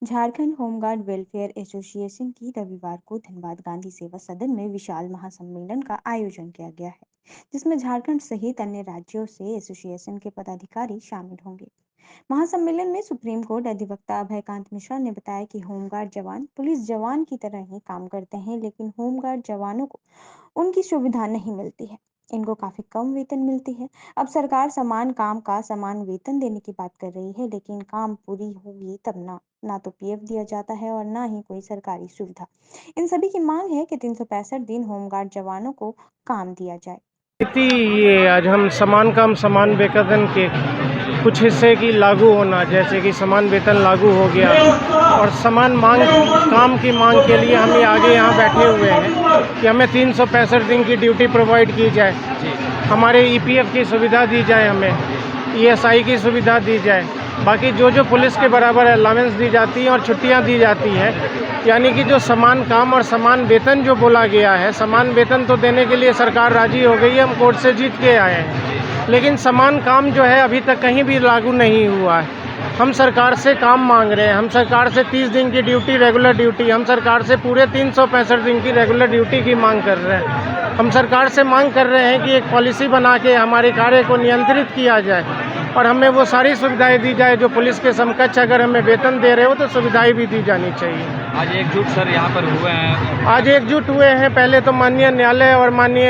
Jharkhand home guard welfare association की रविवार को धनबाद गांधी सेवा सदन में विशाल महासम्मेलन का आयोजन किया गया है, जिसमें झारखंड सहित अन्य राज्यों से एसोसिएशन के पदाधिकारी शामिल होंगे। महासम्मेलन में सुप्रीम कोर्ट अधिवक्ता अभयकांत मिश्रा ने बताया कि होमगार्ड जवान पुलिस जवान की तरह ही काम करते हैं, लेकिन होमगार्ड जवानों को उनकी सुविधा नहीं मिलती है। इनको काफी कम वेतन मिलती है। अब सरकार समान काम का समान वेतन देने की बात कर रही है, लेकिन काम पूरी होगी तब ना तो पीएफ दिया जाता है और ना ही कोई सरकारी सुविधा। इन सभी की मांग है कि 365 दिन होमगार्ड जवानों को काम दिया जाए। ये आज हम समान काम समान वेतन के कुछ हिस्से की लागू होना, जैसे कि समान वेतन लागू हो गया और समान मांग काम की मांग के लिए हम आगे यहाँ बैठे हुए हैं कि हमें 365 दिन की ड्यूटी प्रोवाइड की जाए, हमारे ईपीएफ की सुविधा दी जाए, हमें ईएसआई की सुविधा दी जाए, बाकी जो पुलिस के बराबर अलावेंस दी जाती है और छुट्टियाँ दी जाती है, यानी कि जो समान काम और समान वेतन जो बोला गया है, समान वेतन तो देने के लिए सरकार राजी हो गई है, हम कोर्ट से जीत के आए हैं, लेकिन समान काम जो है अभी तक कहीं भी लागू नहीं हुआ है। हम सरकार से काम मांग रहे हैं, हम सरकार से 30 दिन की ड्यूटी रेगुलर ड्यूटी, हम सरकार से पूरे 365 दिन की रेगुलर ड्यूटी की मांग कर रहे हैं। हम सरकार से मांग कर रहे हैं कि एक पॉलिसी बना के हमारे कार्य को नियंत्रित किया जाए और हमें वो सारी सुविधाएं दी जाए जो पुलिस के समकक्ष अगर हमें वेतन दे रहे हो तो सुविधाएं भी दी जानी चाहिए। आज एकजुट सर यहाँ पर हुए हैं, आज एकजुट हुए हैं, पहले तो माननीय न्यायालय और माननीय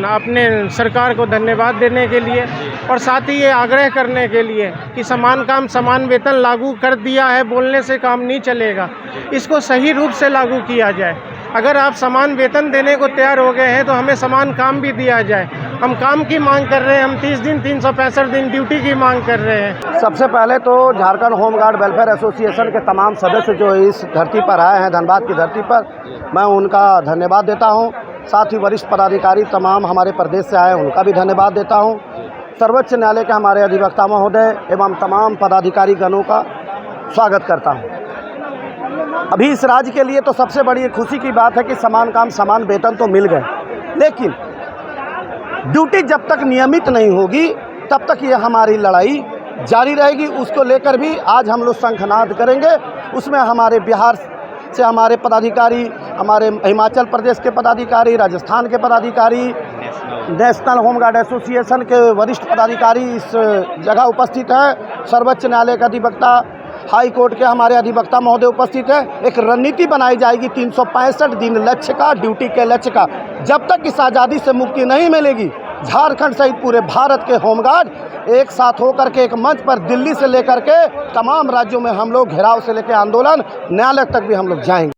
अपने सरकार को धन्यवाद देने के लिए और साथ ही ये आग्रह करने के लिए कि समान काम समान वेतन लागू कर दिया है, बोलने से काम नहीं चलेगा, इसको सही रूप से लागू किया जाए। अगर आप समान वेतन देने को तैयार हो गए हैं तो हमें समान काम भी दिया जाए। हम काम की मांग कर रहे हैं, हम 30 दिन 365 दिन ड्यूटी की मांग कर रहे हैं। सबसे पहले तो झारखंड होमगार्ड वेलफेयर एसोसिएशन के तमाम सदस्य जो इस धरती पर आए हैं, धनबाद की धरती पर, मैं उनका धन्यवाद देता हूं। साथ ही वरिष्ठ पदाधिकारी तमाम हमारे प्रदेश से आए, उनका भी धन्यवाद देता हूं। सर्वोच्च न्यायालय के हमारे अधिवक्ता महोदय एवं तमाम पदाधिकारी गणों का स्वागत करता हूँ। अभी इस राज्य के लिए तो सबसे बड़ी खुशी की बात है कि समान काम समान वेतन तो मिल गए, लेकिन ड्यूटी जब तक नियमित नहीं होगी तब तक ये हमारी लड़ाई जारी रहेगी। उसको लेकर भी आज हम लोग शंखनाद करेंगे। उसमें हमारे बिहार से हमारे पदाधिकारी, हमारे हिमाचल प्रदेश के पदाधिकारी, राजस्थान के पदाधिकारी, नेशनल होमगार्ड एसोसिएशन के वरिष्ठ पदाधिकारी इस जगह उपस्थित हैं। सर्वोच्च न्यायालय का अधिवक्ता, हाई कोर्ट के हमारे अधिवक्ता महोदय उपस्थित है। एक रणनीति बनाई जाएगी 365 दिन लक्ष्य का, ड्यूटी के लक्ष्य का। जब तक इस आज़ादी से मुक्ति नहीं मिलेगी, झारखंड सहित पूरे भारत के होमगार्ड एक साथ होकर के एक मंच पर दिल्ली से लेकर के तमाम राज्यों में हम लोग घेराव से लेकर आंदोलन न्यायालय तक भी हम लोग जाएंगे।